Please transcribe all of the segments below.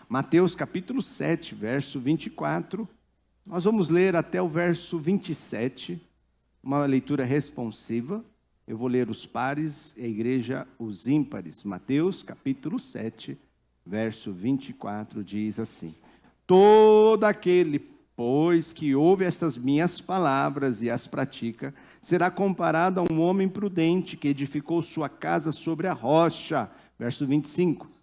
Mateus capítulo 7, verso 24. Nós vamos ler até o verso 27, uma leitura responsiva. Eu vou ler os pares e a igreja os ímpares. Mateus capítulo 7, verso 24 diz assim: todo aquele, pois, que ouve estas minhas palavras e as pratica, será comparado a um homem prudente que edificou sua casa sobre a rocha. Verso 25.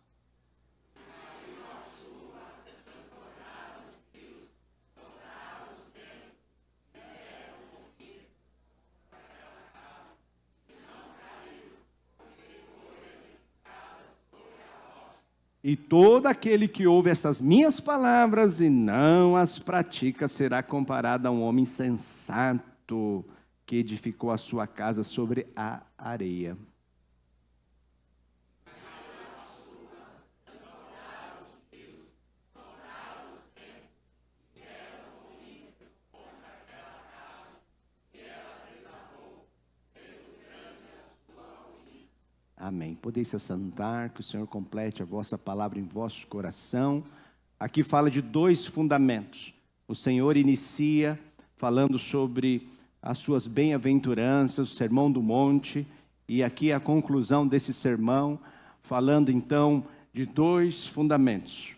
E todo aquele que ouve estas minhas palavras e não as pratica será comparado a um homem sensato que edificou a sua casa sobre a areia. Amém. Podeis se assentar, que o Senhor complete a vossa palavra em vosso coração. Aqui fala de dois fundamentos. O Senhor inicia falando sobre as suas bem-aventuranças, o Sermão do Monte, e aqui a conclusão desse sermão, falando então de dois fundamentos.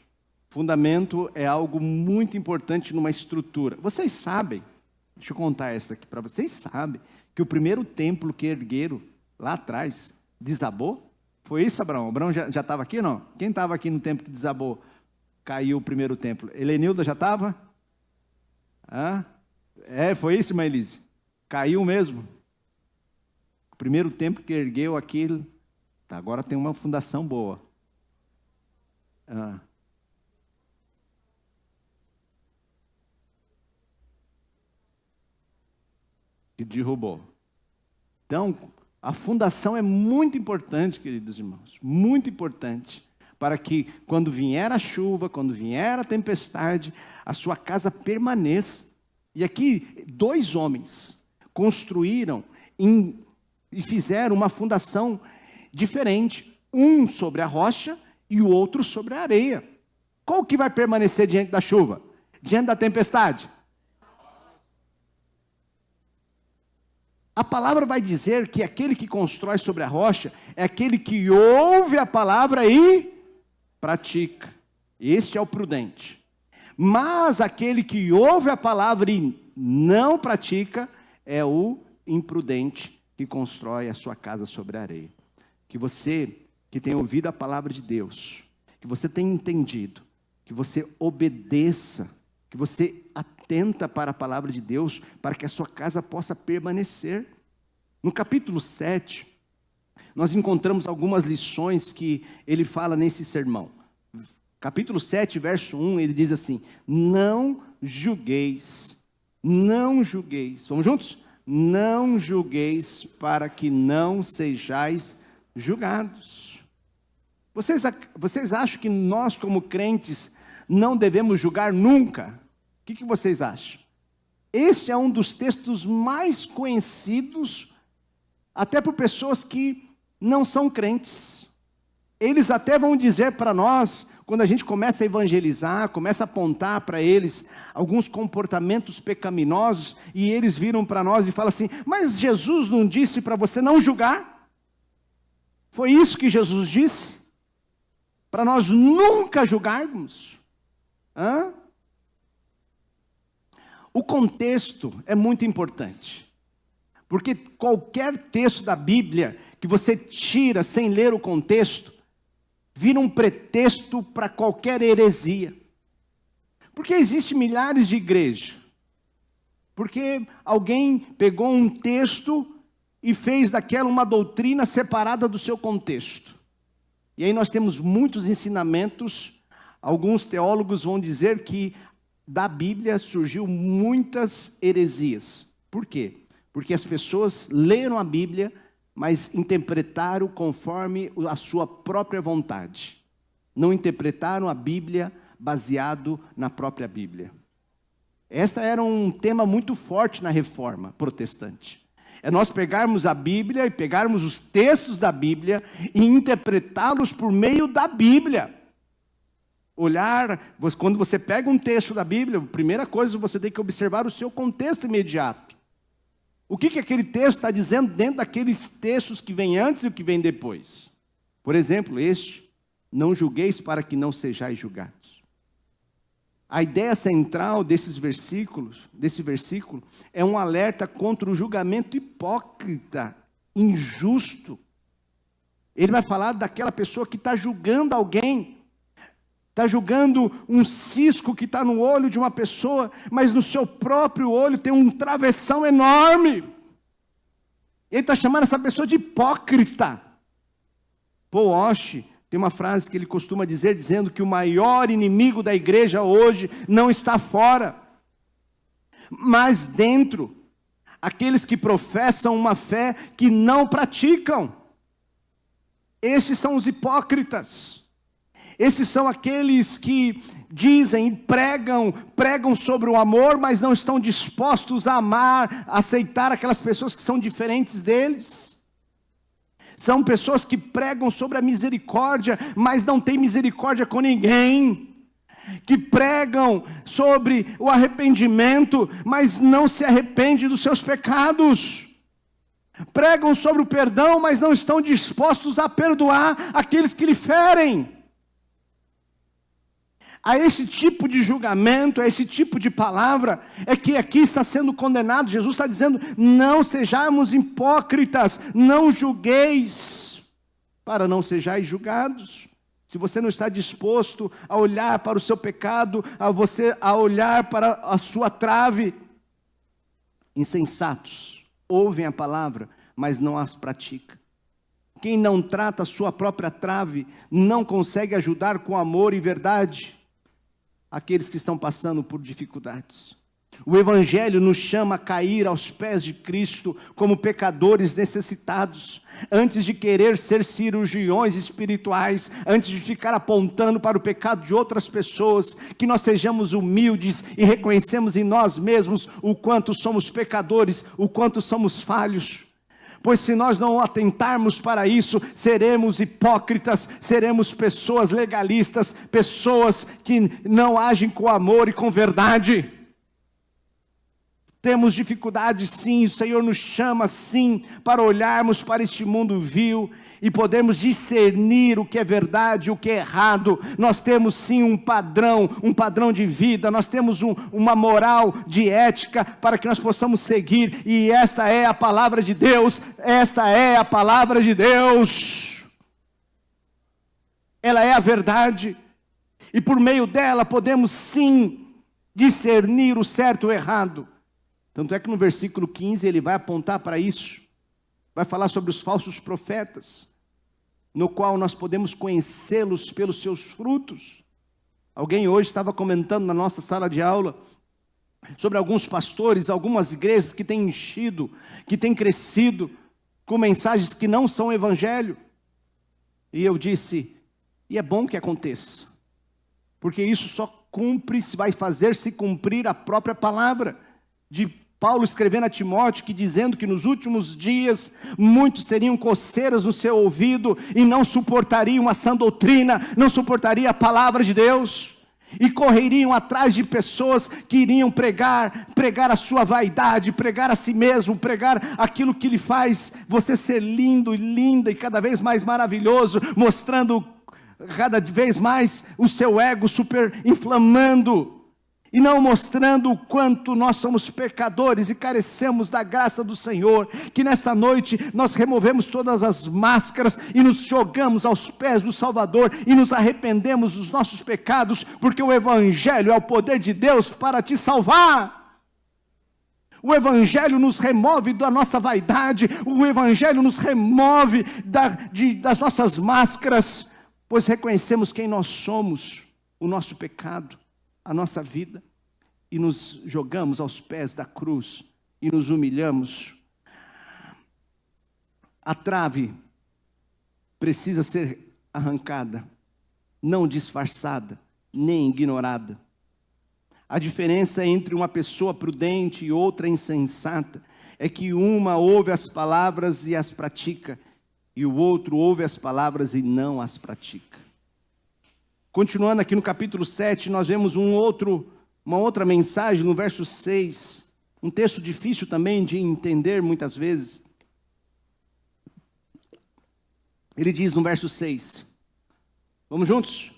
Fundamento é algo muito importante numa estrutura. Vocês sabem, deixa eu contar essa aqui para vocês, sabem que o primeiro templo que ergueram lá atrás desabou? Foi isso, Abraão? Abraão já estava aqui ou não? Quem estava aqui no tempo que desabou? Caiu o primeiro templo. Helenilda já estava? Foi isso, irmã Elise? Caiu mesmo. O primeiro templo que ergueu aquilo, agora tem uma fundação boa. Que derrubou. Então, a fundação é muito importante, queridos irmãos, muito importante, para que quando vier a chuva, quando vier a tempestade, a sua casa permaneça. E aqui, dois homens construíram e fizeram uma fundação diferente, um sobre a rocha e o outro sobre a areia. Qual que vai permanecer diante da chuva? Diante da tempestade? A palavra vai dizer que aquele que constrói sobre a rocha é aquele que ouve a palavra e pratica. Este é o prudente. Mas aquele que ouve a palavra e não pratica é o imprudente que constrói a sua casa sobre a areia. Que você que tem ouvido a palavra de Deus, que você tenha entendido, que você obedeça, que você atenta para a palavra de Deus, para que a sua casa possa permanecer. No capítulo 7, nós encontramos algumas lições que ele fala nesse sermão. Capítulo 7, verso 1, ele diz assim: não julgueis, vamos juntos? Não julgueis para que não sejais julgados. Vocês acham que nós como crentes não devemos julgar nunca? O que vocês acham? Este é um dos textos mais conhecidos, até por pessoas que não são crentes. Eles até vão dizer para nós, quando a gente começa a evangelizar, começa a apontar para eles alguns comportamentos pecaminosos, e eles viram para nós e falam assim: mas Jesus não disse para você não julgar? Foi isso que Jesus disse? Para nós nunca julgarmos? O contexto é muito importante, porque qualquer texto da Bíblia que você tira sem ler o contexto, vira um pretexto para qualquer heresia. Porque existem milhares de igrejas, porque alguém pegou um texto e fez daquela uma doutrina separada do seu contexto. E aí nós temos muitos ensinamentos. Alguns teólogos vão dizer que da Bíblia surgiu muitas heresias. Por quê? Porque as pessoas leram a Bíblia, mas interpretaram conforme a sua própria vontade. Não interpretaram a Bíblia baseado na própria Bíblia. Esta era um tema muito forte na Reforma Protestante. É nós pegarmos a Bíblia e pegarmos os textos da Bíblia e interpretá-los por meio da Bíblia. Quando você pega um texto da Bíblia, a primeira coisa você tem que observar o seu contexto imediato. O que aquele texto está dizendo dentro daqueles textos que vêm antes e o que vem depois. Por exemplo, não julgueis para que não sejais julgados. A ideia central desse versículo, é um alerta contra o julgamento hipócrita, injusto. Ele vai falar daquela pessoa que está julgando alguém, está julgando um cisco que está no olho de uma pessoa, mas no seu próprio olho tem um travessão enorme. Ele está chamando essa pessoa de hipócrita. Paul Washer tem uma frase que ele costuma dizer, dizendo que o maior inimigo da igreja hoje não está fora, mas dentro. Aqueles que professam uma fé que não praticam. Esses são os hipócritas. Esses são aqueles que dizem e pregam sobre o amor, mas não estão dispostos a amar, a aceitar aquelas pessoas que são diferentes deles. São pessoas que pregam sobre a misericórdia, mas não têm misericórdia com ninguém. Que pregam sobre o arrependimento, mas não se arrepende dos seus pecados. Pregam sobre o perdão, mas não estão dispostos a perdoar aqueles que lhe ferem. A esse tipo de julgamento, a esse tipo de palavra, é que aqui está sendo condenado. Jesus está dizendo, não sejamos hipócritas, não julgueis, para não sejais julgados. Se você não está disposto a olhar para o seu pecado, a olhar para a sua trave, insensatos, ouvem a palavra, mas não as pratica. Quem não trata a sua própria trave, não consegue ajudar com amor e verdade aqueles que estão passando por dificuldades. O Evangelho nos chama a cair aos pés de Cristo como pecadores necessitados, antes de querer ser cirurgiões espirituais, antes de ficar apontando para o pecado de outras pessoas, que nós sejamos humildes e reconhecemos em nós mesmos o quanto somos pecadores, o quanto somos falhos. Pois se nós não atentarmos para isso, seremos hipócritas, seremos pessoas legalistas, pessoas que não agem com amor e com verdade. Temos dificuldade sim, o Senhor nos chama sim, para olharmos para este mundo vil, e podemos discernir o que é verdade e o que é errado. Nós temos sim um padrão de vida, nós temos uma moral de ética para que nós possamos seguir, e esta é a palavra de Deus, esta é a palavra de Deus. Ela é a verdade, e por meio dela podemos sim discernir o certo e o errado. Tanto é que no versículo 15 ele vai apontar para isso, vai falar sobre os falsos profetas, no qual nós podemos conhecê-los pelos seus frutos. Alguém hoje estava comentando na nossa sala de aula, sobre alguns pastores, algumas igrejas que têm enchido, que têm crescido, com mensagens que não são evangelho. E eu disse, e é bom que aconteça, porque isso só vai fazer se cumprir a própria palavra de Paulo escrevendo a Timóteo, dizendo que nos últimos dias, muitos teriam coceiras no seu ouvido, e não suportariam a sã doutrina, não suportariam a palavra de Deus, e correriam atrás de pessoas que iriam pregar a sua vaidade, pregar a si mesmo, pregar aquilo que lhe faz você ser lindo e linda, e cada vez mais maravilhoso, mostrando cada vez mais o seu ego inflamando, e não mostrando o quanto nós somos pecadores e carecemos da graça do Senhor. Que nesta noite nós removemos todas as máscaras e nos jogamos aos pés do Salvador e nos arrependemos dos nossos pecados, porque o Evangelho é o poder de Deus para te salvar. O Evangelho nos remove da nossa vaidade, o Evangelho nos remove das nossas máscaras, pois reconhecemos quem nós somos, o nosso pecado, a nossa vida, e nos jogamos aos pés da cruz e nos humilhamos. A trave precisa ser arrancada, não disfarçada, nem ignorada. A diferença entre uma pessoa prudente e outra insensata é que uma ouve as palavras e as pratica, e o outro ouve as palavras e não as pratica. Continuando aqui no capítulo 7, nós vemos uma outra mensagem no verso 6. Um texto difícil também de entender muitas vezes. Ele diz no verso 6. Vamos juntos?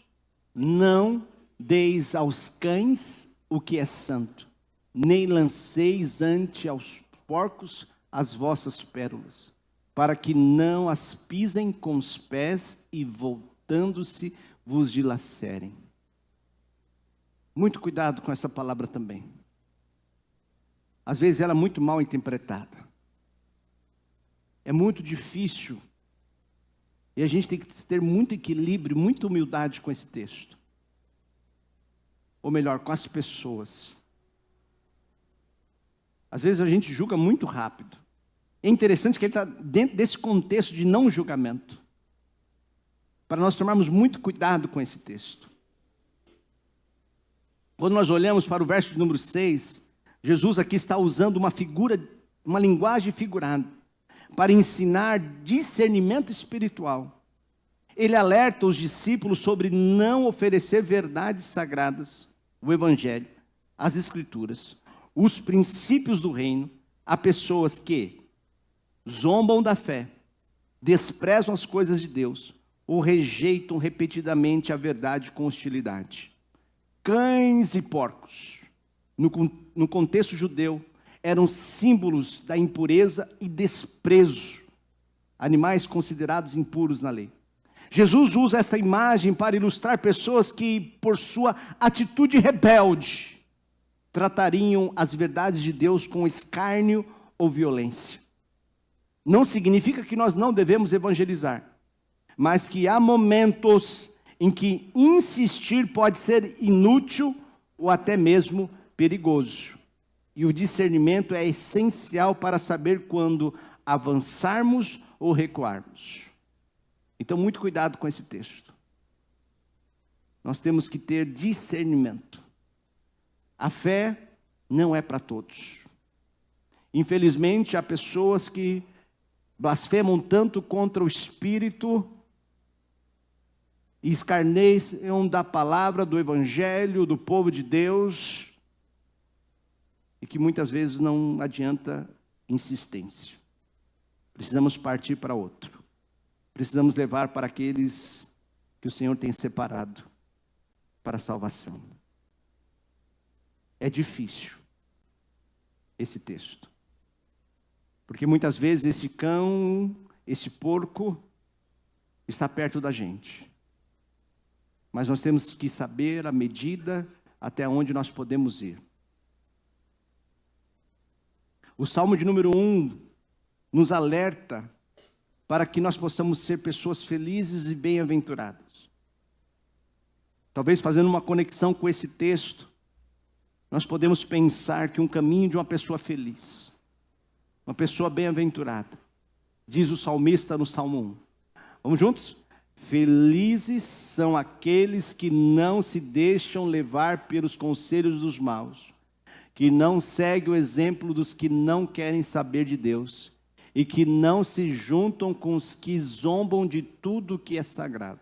Não deis aos cães o que é santo, nem lanceis ante aos porcos as vossas pérolas, para que não as pisem com os pés e voltando-se vos dilacerem. Muito cuidado com essa palavra também. Às vezes ela é muito mal interpretada. É muito difícil. E a gente tem que ter muito equilíbrio, muita humildade com esse texto. Ou melhor, com as pessoas. Às vezes a gente julga muito rápido. É interessante que ele está dentro desse contexto de não julgamento. Para nós tomarmos muito cuidado com esse texto. Quando nós olhamos para o verso de número 6, Jesus aqui está usando uma figura, uma linguagem figurada, para ensinar discernimento espiritual. Ele alerta os discípulos sobre não oferecer verdades sagradas, o Evangelho, as Escrituras, os princípios do reino, a pessoas que zombam da fé, desprezam as coisas de Deus, ou rejeitam repetidamente a verdade com hostilidade. Cães e porcos, no contexto judeu, eram símbolos da impureza e desprezo, animais considerados impuros na lei. Jesus usa esta imagem para ilustrar pessoas que, por sua atitude rebelde, tratariam as verdades de Deus com escárnio ou violência. Não significa que nós não devemos evangelizar, mas que há momentos em que insistir pode ser inútil ou até mesmo perigoso. E o discernimento é essencial para saber quando avançarmos ou recuarmos. Então, muito cuidado com esse texto. Nós temos que ter discernimento. A fé não é para todos. Infelizmente, há pessoas que blasfemam tanto contra o Espírito e escarneiam da palavra, do Evangelho, do povo de Deus, e que muitas vezes não adianta insistência. Precisamos partir para outro. Precisamos levar para aqueles que o Senhor tem separado para a salvação. É difícil esse texto. Porque muitas vezes esse cão, esse porco, está perto da gente. Mas nós temos que saber a medida até onde nós podemos ir. O Salmo de número 1 nos alerta para que nós possamos ser pessoas felizes e bem-aventuradas. Talvez fazendo uma conexão com esse texto, nós podemos pensar que um caminho de uma pessoa feliz, uma pessoa bem-aventurada, diz o salmista no Salmo 1. Vamos juntos? Felizes são aqueles que não se deixam levar pelos conselhos dos maus, que não seguem o exemplo dos que não querem saber de Deus, e que não se juntam com os que zombam de tudo que é sagrado.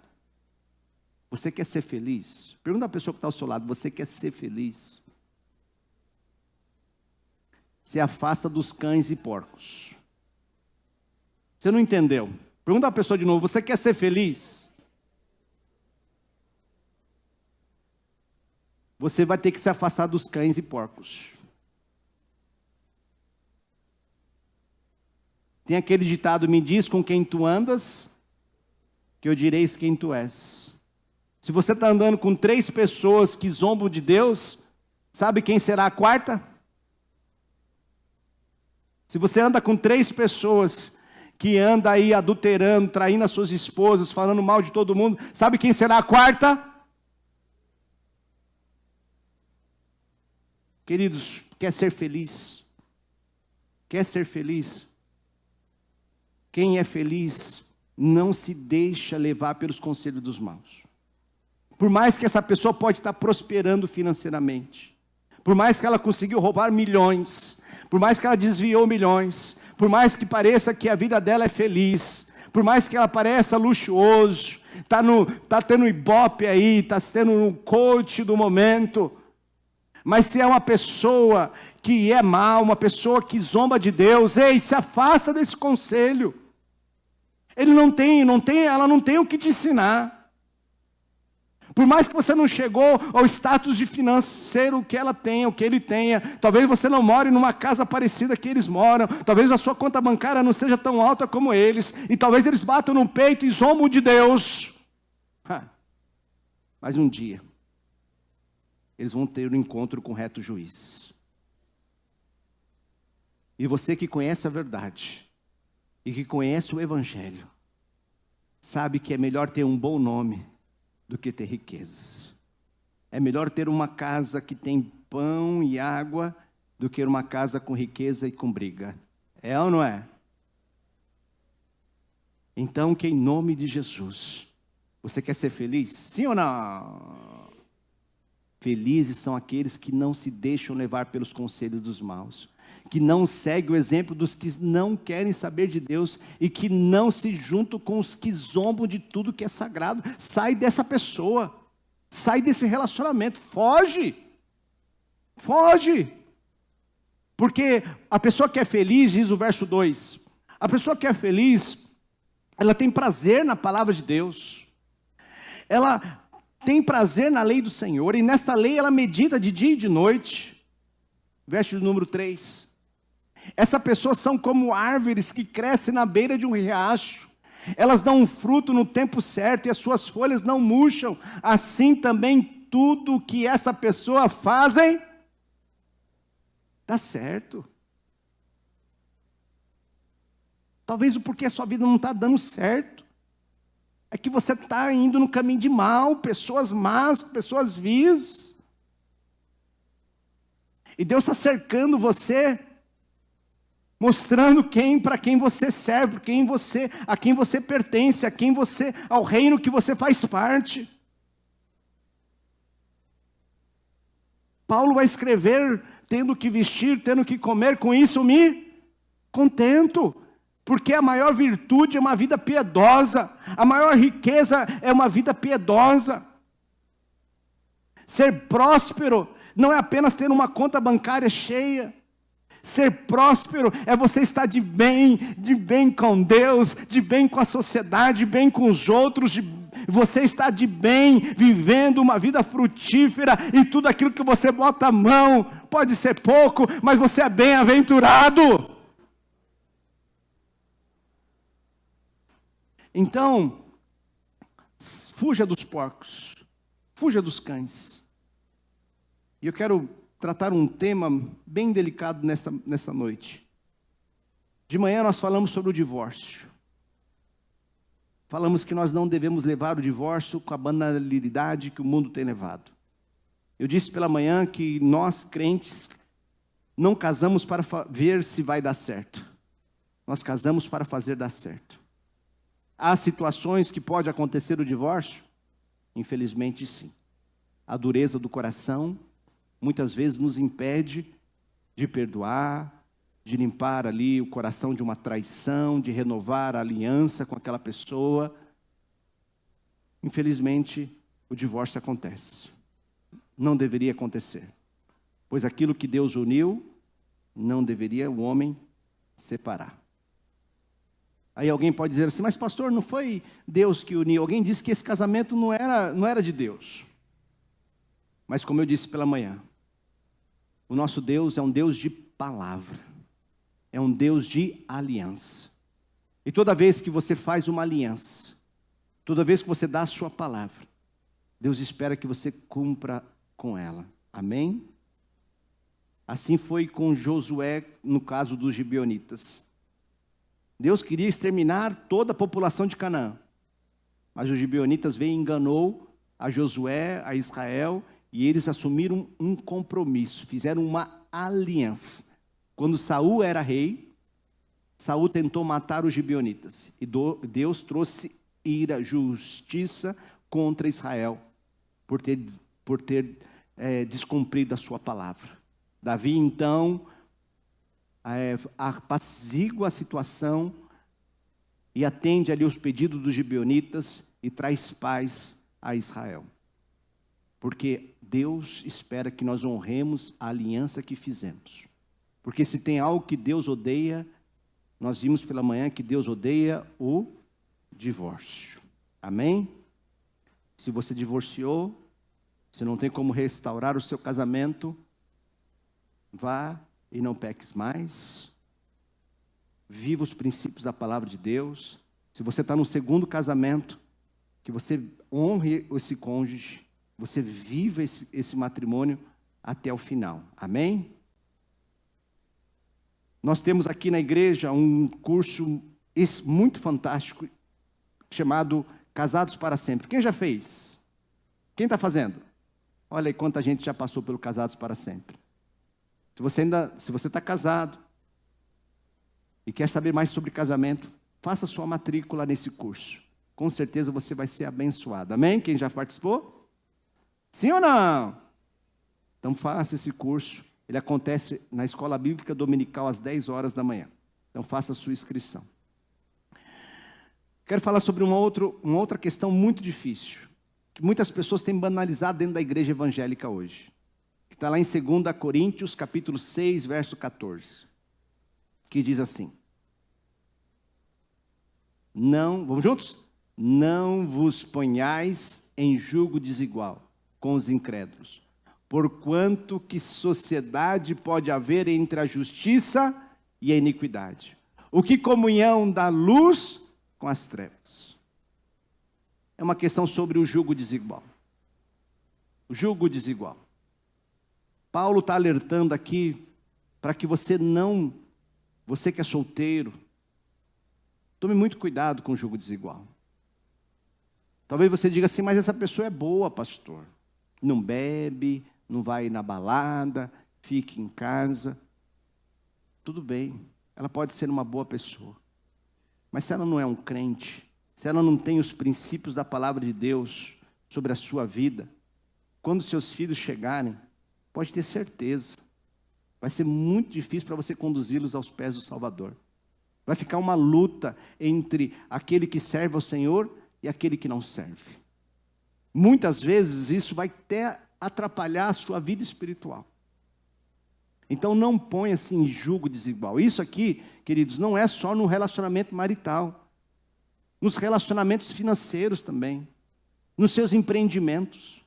Você quer ser feliz? Pergunta à pessoa que está ao seu lado, você quer ser feliz? Se afasta dos cães e porcos. Você não entendeu? Pergunta à pessoa de novo, você quer ser feliz? Você vai ter que se afastar dos cães e porcos. Tem aquele ditado, me diz com quem tu andas, que eu direis quem tu és. Se você está andando com 3 pessoas que zombam de Deus, sabe quem será a quarta? Se você anda com 3 pessoas que andam aí adulterando, traindo as suas esposas, falando mal de todo mundo, sabe quem será a quarta? Queridos, quer ser feliz? Quer ser feliz? Quem é feliz não se deixa levar pelos conselhos dos maus. Por mais que essa pessoa pode estar prosperando financeiramente, por mais que ela conseguiu roubar milhões, por mais que ela desviou milhões, por mais que pareça que a vida dela é feliz, por mais que ela pareça luxuoso, está tendo ibope aí, está tendo um coach do momento. Mas se é uma pessoa que é má, uma pessoa que zomba de Deus, ei, se afasta desse conselho. Ela não tem o que te ensinar. Por mais que você não chegou ao status de financeiro que ela tenha, o que ele tenha, talvez você não more numa casa parecida que eles moram, talvez a sua conta bancária não seja tão alta como eles, e talvez eles batam no peito e zombam de Deus. Mas um dia, eles vão ter um encontro com o reto juiz. E você que conhece a verdade, e que conhece o Evangelho, sabe que é melhor ter um bom nome do que ter riquezas. É melhor ter uma casa que tem pão e água do que uma casa com riqueza e com briga. É ou não é? Então, que em nome de Jesus, você quer ser feliz? Sim ou não? Felizes são aqueles que não se deixam levar pelos conselhos dos maus, que não seguem o exemplo dos que não querem saber de Deus e que não se juntam com os que zombam de tudo que é sagrado. Sai dessa pessoa, sai desse relacionamento, foge, porque a pessoa que é feliz, diz o verso 2, a pessoa que é feliz, ela tem prazer na palavra de Deus, ela tem prazer na lei do Senhor, e nesta lei ela medita de dia e de noite. Verso número 3. Essa pessoa são como árvores que crescem na beira de um riacho. Elas dão um fruto no tempo certo e as suas folhas não murcham. Assim também tudo que essa pessoa fazem dá certo. Talvez o porquê a sua vida não está dando certo é que você está indo no caminho de mal, pessoas más, pessoas vis. E Deus está cercando você, mostrando para quem você serve, a quem você pertence, ao reino que você faz parte. Paulo vai escrever, tendo que vestir, tendo que comer, com isso me contento, porque a maior virtude é uma vida piedosa, a maior riqueza é uma vida piedosa. Ser próspero não é apenas ter uma conta bancária cheia. Ser próspero é você estar de bem com Deus, de bem com a sociedade, de bem com os outros, você está de bem, vivendo uma vida frutífera, e tudo aquilo que você bota a mão, pode ser pouco, mas você é bem-aventurado. Então, fuja dos porcos, fuja dos cães. E eu quero tratar um tema bem delicado nessa noite. De manhã nós falamos sobre o divórcio. Falamos que nós não devemos levar o divórcio com a banalidade que o mundo tem levado. Eu disse pela manhã que nós, crentes, não casamos para ver se vai dar certo. Nós casamos para fazer dar certo. Há situações que pode acontecer o divórcio? Infelizmente sim. A dureza do coração muitas vezes nos impede de perdoar, de limpar ali o coração de uma traição, de renovar a aliança com aquela pessoa. Infelizmente, o divórcio acontece. Não deveria acontecer, pois aquilo que Deus uniu, não deveria o homem separar. Aí alguém pode dizer assim, mas pastor, não foi Deus que uniu? Alguém disse que esse casamento não era de Deus. Mas como eu disse pela manhã, o nosso Deus é um Deus de palavra, é um Deus de aliança. E toda vez que você faz uma aliança, toda vez que você dá a sua palavra, Deus espera que você cumpra com ela. Amém? Assim foi com Josué no caso dos gibeonitas. Deus queria exterminar toda a população de Canaã, mas os gibeonitas veio e enganou a Josué, a Israel, e eles assumiram um compromisso, fizeram uma aliança. Quando Saul era rei, Saul tentou matar os gibeonitas, e Deus trouxe ira, justiça contra Israel, por ter descumprido a sua palavra. Davi então apazigua a situação e atende ali os pedidos dos gibeonitas, e traz paz a Israel. Porque Deus espera que nós honremos a aliança que fizemos. Porque se tem algo que Deus odeia, nós vimos pela manhã que Deus odeia o divórcio. Amém? Se você divorciou, você não tem como restaurar o seu casamento, vá e não peques mais. Viva os princípios da palavra de Deus. Se você está no segundo casamento, que você honre esse cônjuge, você viva esse matrimônio até o final. Amém? Nós temos aqui na igreja um curso muito fantástico, chamado Casados para Sempre. Quem já fez? Quem está fazendo? Olha aí quanta gente já passou pelo Casados para Sempre. Se você está casado e quer saber mais sobre casamento, faça sua matrícula nesse curso. Com certeza você vai ser abençoado. Amém? Quem já participou? Sim ou não? Então faça esse curso. Ele acontece na Escola Bíblica Dominical às 10 horas da manhã. Então faça a sua inscrição. Quero falar sobre uma outra questão muito difícil, que muitas pessoas têm banalizado dentro da igreja evangélica hoje. Que está lá em 2 Coríntios, capítulo 6, verso 14. Que diz assim. Vamos juntos? Não vos ponhais em julgo desigual com os incrédulos, porquanto que sociedade pode haver entre a justiça e a iniquidade? O que comunhão da luz com as trevas? É uma questão sobre o julgo desigual. O julgo desigual. Paulo está alertando aqui para que você que é solteiro, tome muito cuidado com o julgo desigual. Talvez você diga assim, mas essa pessoa é boa, pastor. Não bebe, não vai na balada, fica em casa. Tudo bem, ela pode ser uma boa pessoa. Mas se ela não é um crente, se ela não tem os princípios da palavra de Deus sobre a sua vida, quando seus filhos chegarem, pode ter certeza, vai ser muito difícil para você conduzi-los aos pés do Salvador. Vai ficar uma luta entre aquele que serve ao Senhor e aquele que não serve. Muitas vezes isso vai até atrapalhar a sua vida espiritual. Então não ponha-se em julgo desigual. Isso aqui, queridos, não é só no relacionamento marital. Nos relacionamentos financeiros também. Nos seus empreendimentos.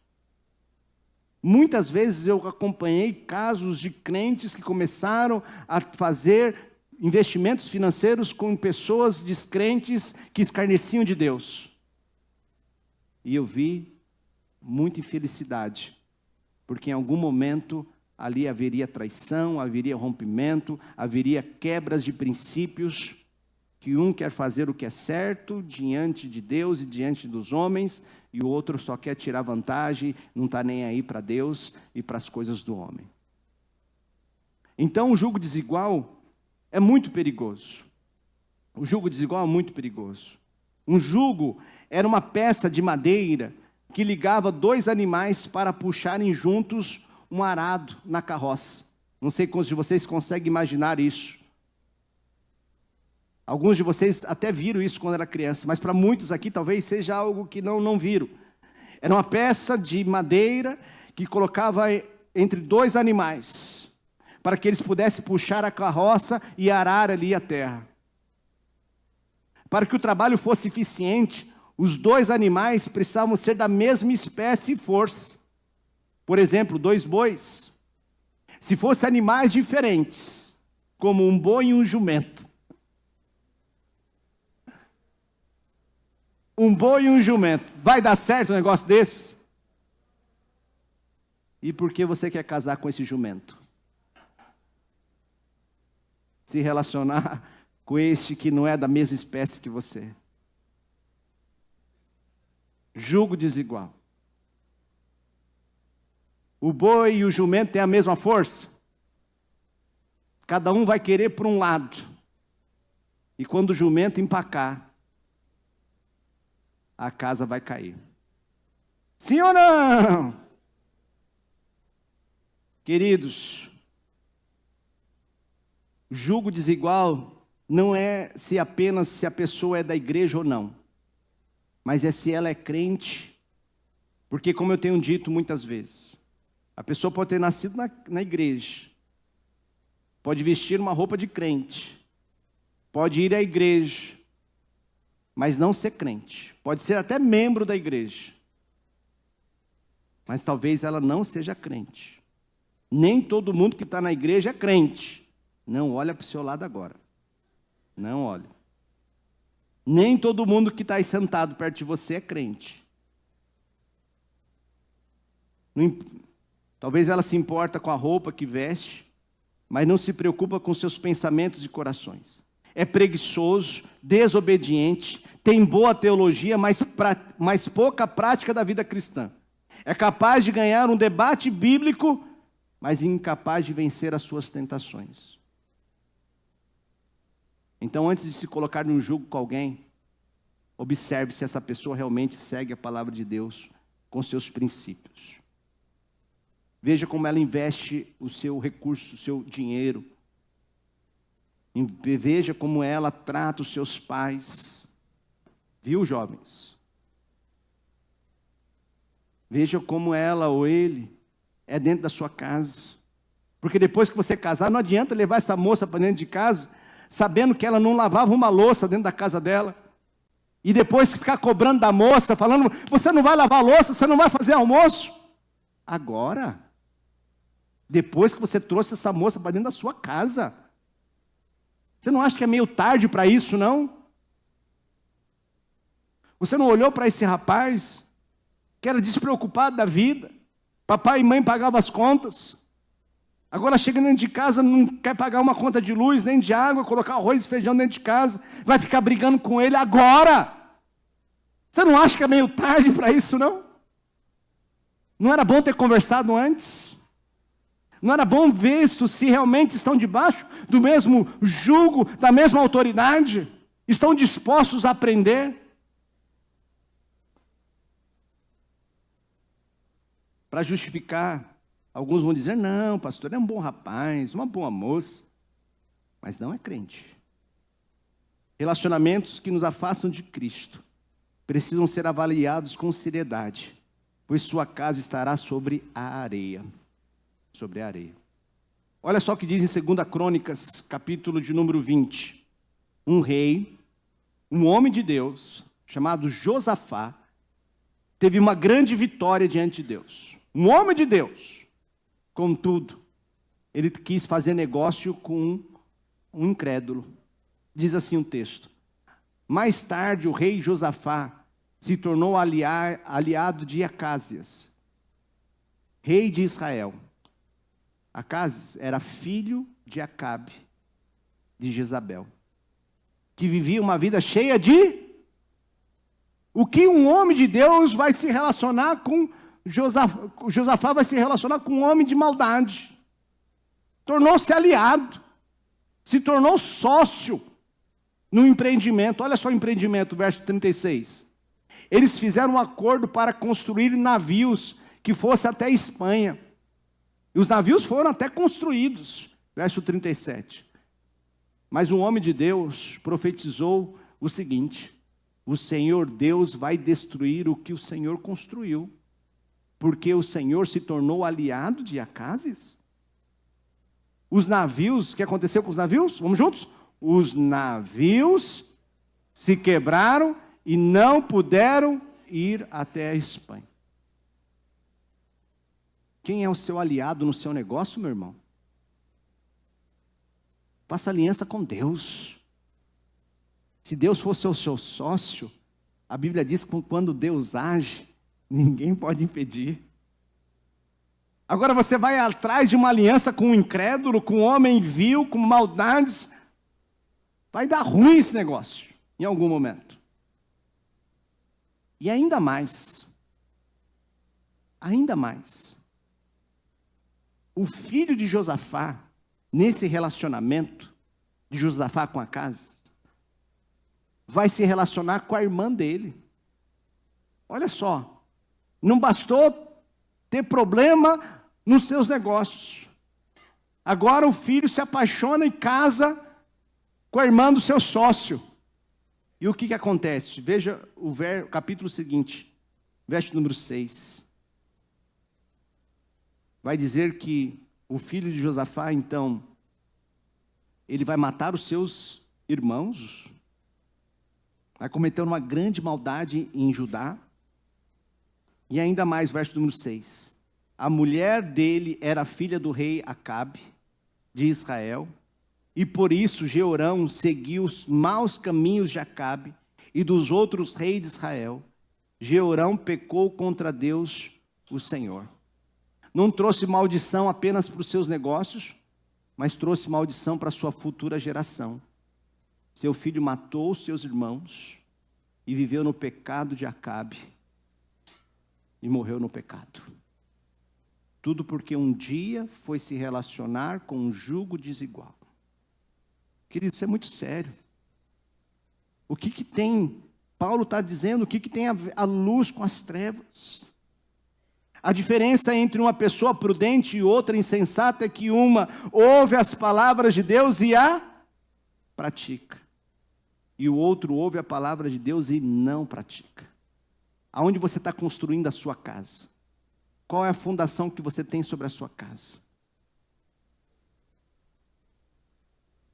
Muitas vezes eu acompanhei casos de crentes que começaram a fazer investimentos financeiros com pessoas descrentes que escarneciam de Deus. E eu vi muita infelicidade, porque em algum momento ali haveria traição, haveria rompimento, haveria quebras de princípios, que um quer fazer o que é certo diante de Deus e diante dos homens, e o outro só quer tirar vantagem, não está nem aí para Deus e para as coisas do homem. Então o julgo desigual é muito perigoso. O julgo desigual é muito perigoso. Um julgo era uma peça de madeira que ligava dois animais para puxarem juntos um arado na carroça. Não sei quantos de vocês conseguem imaginar isso. Alguns de vocês até viram isso quando era criança, mas para muitos aqui talvez seja algo que não viram. Era uma peça de madeira que colocava entre dois animais, para que eles pudessem puxar a carroça e arar ali a terra. Para que o trabalho fosse eficiente, os dois animais precisavam ser da mesma espécie e força. Por exemplo, 2 bois. Se fossem animais diferentes, como um boi e um jumento. Um boi e um jumento. Vai dar certo um negócio desse? E por que você quer casar com esse jumento? Se relacionar com este que não é da mesma espécie que você. Julgo desigual. O boi e o jumento têm a mesma força. Cada um vai querer por um lado. E quando o jumento empacar, a casa vai cair. Sim ou não? Queridos, julgo desigual não é apenas se a pessoa é da igreja ou não. mas é se ela é crente. Porque, como eu tenho dito muitas vezes, a pessoa pode ter nascido na igreja, pode vestir uma roupa de crente, pode ir à igreja, mas não ser crente. Pode ser até membro da igreja, mas talvez ela não seja crente. Nem todo mundo que está na igreja é crente. Não olha para o seu lado agora. Não olha. Nem todo mundo que está aí sentado perto de você é crente. Talvez ela se importa com a roupa que veste, mas não se preocupa com seus pensamentos e corações. É preguiçoso, desobediente, tem boa teologia, mas pouca prática da vida cristã. É capaz de ganhar um debate bíblico, mas incapaz de vencer as suas tentações. Então, antes de se colocar num julgo com alguém, observe se essa pessoa realmente segue a palavra de Deus com seus princípios. Veja como ela investe o seu recurso, o seu dinheiro. Veja como ela trata os seus pais. Viu, jovens? Veja como ela ou ele é dentro da sua casa. Porque depois que você casar, não adianta levar essa moça para dentro de casa, sabendo que ela não lavava uma louça dentro da casa dela. E depois ficar cobrando da moça, falando, você não vai lavar a louça, você não vai fazer almoço. Agora, depois que você trouxe essa moça para dentro da sua casa, você não acha que é meio tarde para isso, não? Você não olhou para esse rapaz, que era despreocupado da vida, papai e mãe pagavam as contas, agora chega dentro de casa, não quer pagar uma conta de luz, nem de água, colocar arroz e feijão dentro de casa, vai ficar brigando com ele agora. Você não acha que é meio tarde para isso, não? Não era bom ter conversado antes? Não era bom ver se realmente estão debaixo do mesmo jugo, da mesma autoridade? Estão dispostos a aprender? Para justificar, alguns vão dizer, não, pastor, é um bom rapaz, uma boa moça, mas não é crente. Relacionamentos que nos afastam de Cristo precisam ser avaliados com seriedade, pois sua casa estará sobre a areia. Sobre a areia. Olha só o que diz em 2 Crônicas, capítulo de número 20. Um rei, um homem de Deus, chamado Josafá, teve uma grande vitória diante de Deus. Um homem de Deus. Contudo, ele quis fazer negócio com um incrédulo. Diz assim o texto. Mais tarde, o rei Josafá se tornou aliado de Acázias, rei de Israel. Acázias era filho de Acabe, de Jezabel, que vivia uma vida cheia de... O que um homem de Deus vai se relacionar com Josafá vai se relacionar com um homem de maldade. Tornou-se aliado, se tornou sócio no empreendimento. Olha só o empreendimento, verso 36. Eles fizeram um acordo para construir navios que fossem até a Espanha. E os navios foram até construídos. Verso 37. Mas um homem de Deus profetizou o seguinte: o Senhor Deus vai destruir o que o Senhor construiu, porque o Senhor se tornou aliado de Acázias. Os navios, o que aconteceu com os navios? Vamos juntos? Os navios se quebraram e não puderam ir até a Espanha. Quem é o seu aliado no seu negócio, meu irmão? Faça aliança com Deus. Se Deus fosse o seu sócio, a Bíblia diz que quando Deus age, ninguém pode impedir. Agora você vai atrás de uma aliança com um incrédulo, com um homem vil, com maldades. Vai dar ruim esse negócio, em algum momento. E ainda mais, o filho de Josafá, nesse relacionamento de Josafá com Acázias, vai se relacionar com a irmã dele. Olha só, não bastou ter problema nos seus negócios. Agora o filho se apaixona e casa com a irmã do seu sócio. E o que acontece? Veja o capítulo seguinte, verso número 6. Vai dizer que o filho de Josafá, então, ele vai matar os seus irmãos, vai cometer uma grande maldade em Judá. E ainda mais, verso número 6. A mulher dele era filha do rei Acabe, de Israel, e por isso Jeorão seguiu os maus caminhos de Acabe e dos outros reis de Israel. Jeorão pecou contra Deus, o Senhor. Não trouxe maldição apenas para os seus negócios, mas trouxe maldição para a sua futura geração. Seu filho matou os seus irmãos e viveu no pecado de Acabe e morreu no pecado. Tudo porque um dia foi se relacionar com um jugo desigual. Querido, isso é muito sério. O que tem, Paulo está dizendo, o que tem a luz com as trevas? A diferença entre uma pessoa prudente e outra insensata é que uma ouve as palavras de Deus e a pratica. E o outro ouve a palavra de Deus e não pratica. Aonde você está construindo a sua casa? Qual é a fundação que você tem sobre a sua casa?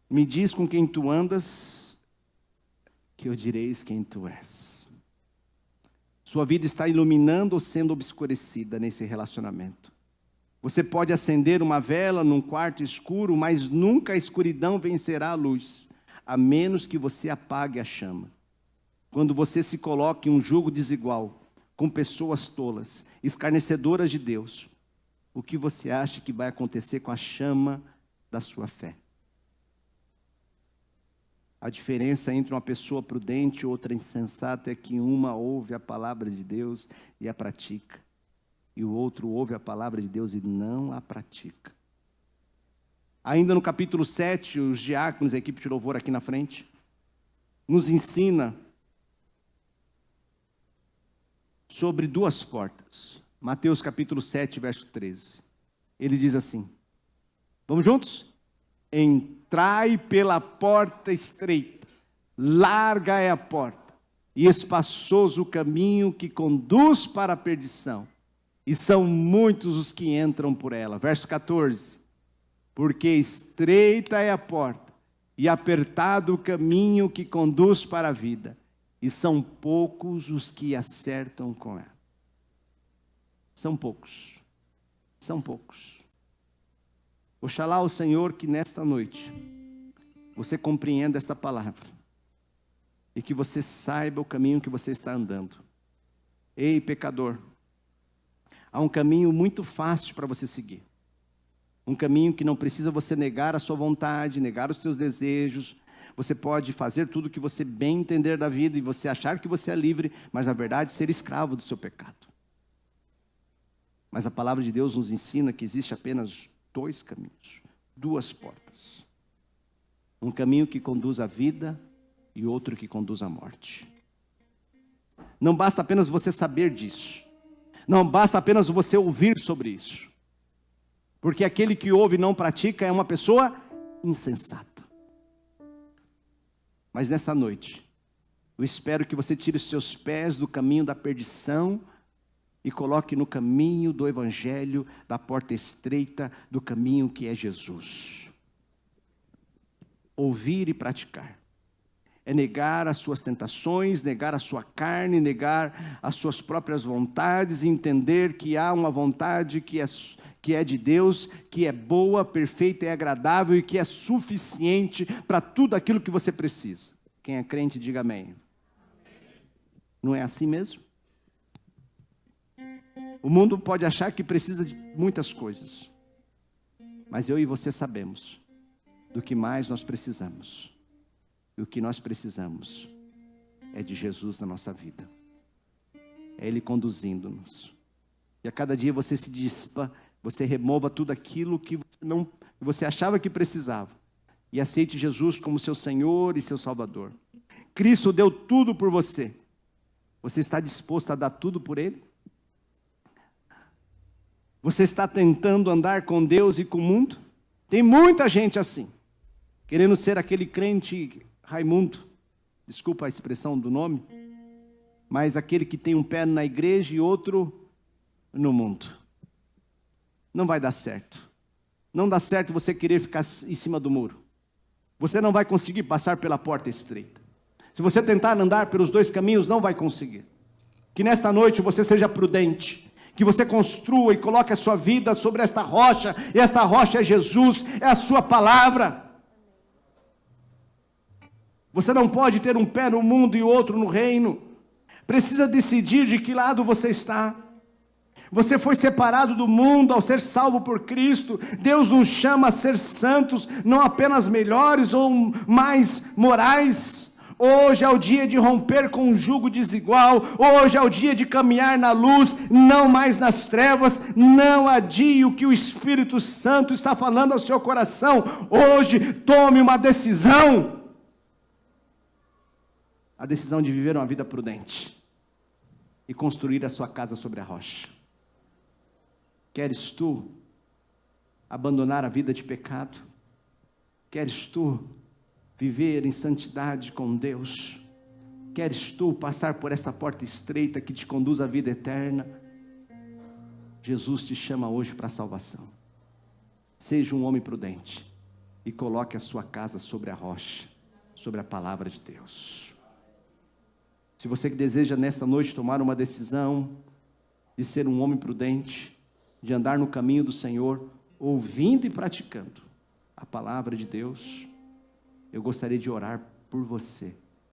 Me diz com quem tu andas, que eu direis quem tu és. Sua vida está iluminando ou sendo obscurecida nesse relacionamento. Você pode acender uma vela num quarto escuro, mas nunca a escuridão vencerá a luz, a menos que você apague a chama. Quando você se coloca em um jugo desigual, com pessoas tolas, escarnecedoras de Deus, o que você acha que vai acontecer com a chama da sua fé? A diferença entre uma pessoa prudente e outra insensata é que uma ouve a palavra de Deus e a pratica, e o outro ouve a palavra de Deus e não a pratica. Ainda no capítulo 7, os diáconos, a equipe de louvor aqui na frente, nos ensina sobre duas portas. Mateus capítulo 7, verso 13. Ele diz assim, vamos juntos? Entrai pela porta estreita, larga é a porta, e espaçoso o caminho que conduz para a perdição, e são muitos os que entram por ela. Verso 14, porque estreita é a porta, e apertado o caminho que conduz para a vida, e são poucos os que acertam com ela. São poucos. São poucos. Oxalá o Senhor que nesta noite você compreenda esta palavra e que você saiba o caminho que você está andando. Ei, pecador, há um caminho muito fácil para você seguir. Um caminho que não precisa você negar a sua vontade, negar os seus desejos. Você pode fazer tudo o que você bem entender da vida e você achar que você é livre, mas na verdade ser escravo do seu pecado. Mas a palavra de Deus nos ensina que existe apenas dois caminhos, duas portas. Um caminho que conduz à vida e outro que conduz à morte. Não basta apenas você saber disso. Não basta apenas você ouvir sobre isso. Porque aquele que ouve e não pratica é uma pessoa insensata. Mas nesta noite, eu espero que você tire os seus pés do caminho da perdição e coloque no caminho do Evangelho, da porta estreita, do caminho que é Jesus. Ouvir e praticar. É negar as suas tentações, negar a sua carne, negar as suas próprias vontades, e entender que há uma vontade que é de Deus, que é boa, perfeita e agradável, e que é suficiente para tudo aquilo que você precisa. Quem é crente, diga amém. Não é assim mesmo? O mundo pode achar que precisa de muitas coisas, mas eu e você sabemos do que mais nós precisamos. E o que nós precisamos é de Jesus na nossa vida. É Ele conduzindo-nos. E a cada dia você se dispa, você remova tudo aquilo que você achava que precisava. E aceite Jesus como seu Senhor e seu Salvador. Cristo deu tudo por você. Você está disposto a dar tudo por Ele? Você está tentando andar com Deus e com o mundo? Tem muita gente assim, querendo ser aquele crente Raimundo, desculpa a expressão do nome, mas aquele que tem um pé na igreja e outro no mundo. Não vai dar certo. Não dá certo você querer ficar em cima do muro. Você não vai conseguir passar pela porta estreita. Se você tentar andar pelos dois caminhos, não vai conseguir. Que nesta noite você seja prudente, que você construa e coloque a sua vida sobre esta rocha, e esta rocha é Jesus, é a sua palavra. Você não pode ter um pé no mundo e outro no reino. Precisa decidir de que lado você está. Você foi separado do mundo ao ser salvo por Cristo. Deus nos chama a ser santos, não apenas melhores ou mais morais. Hoje é o dia de romper com um jugo desigual. Hoje é o dia de caminhar na luz, não mais nas trevas. Não adie o que o Espírito Santo está falando ao seu coração. Hoje tome uma decisão. A decisão de viver uma vida prudente e construir a sua casa sobre a rocha. Queres tu abandonar a vida de pecado? Queres tu viver em santidade com Deus? Queres tu passar por esta porta estreita que te conduz à vida eterna? Jesus te chama hoje para a salvação. Seja um homem prudente e coloque a sua casa sobre a rocha, sobre a palavra de Deus. Se você que deseja nesta noite tomar uma decisão de ser um homem prudente, de andar no caminho do Senhor, ouvindo e praticando a palavra de Deus, eu gostaria de orar por você.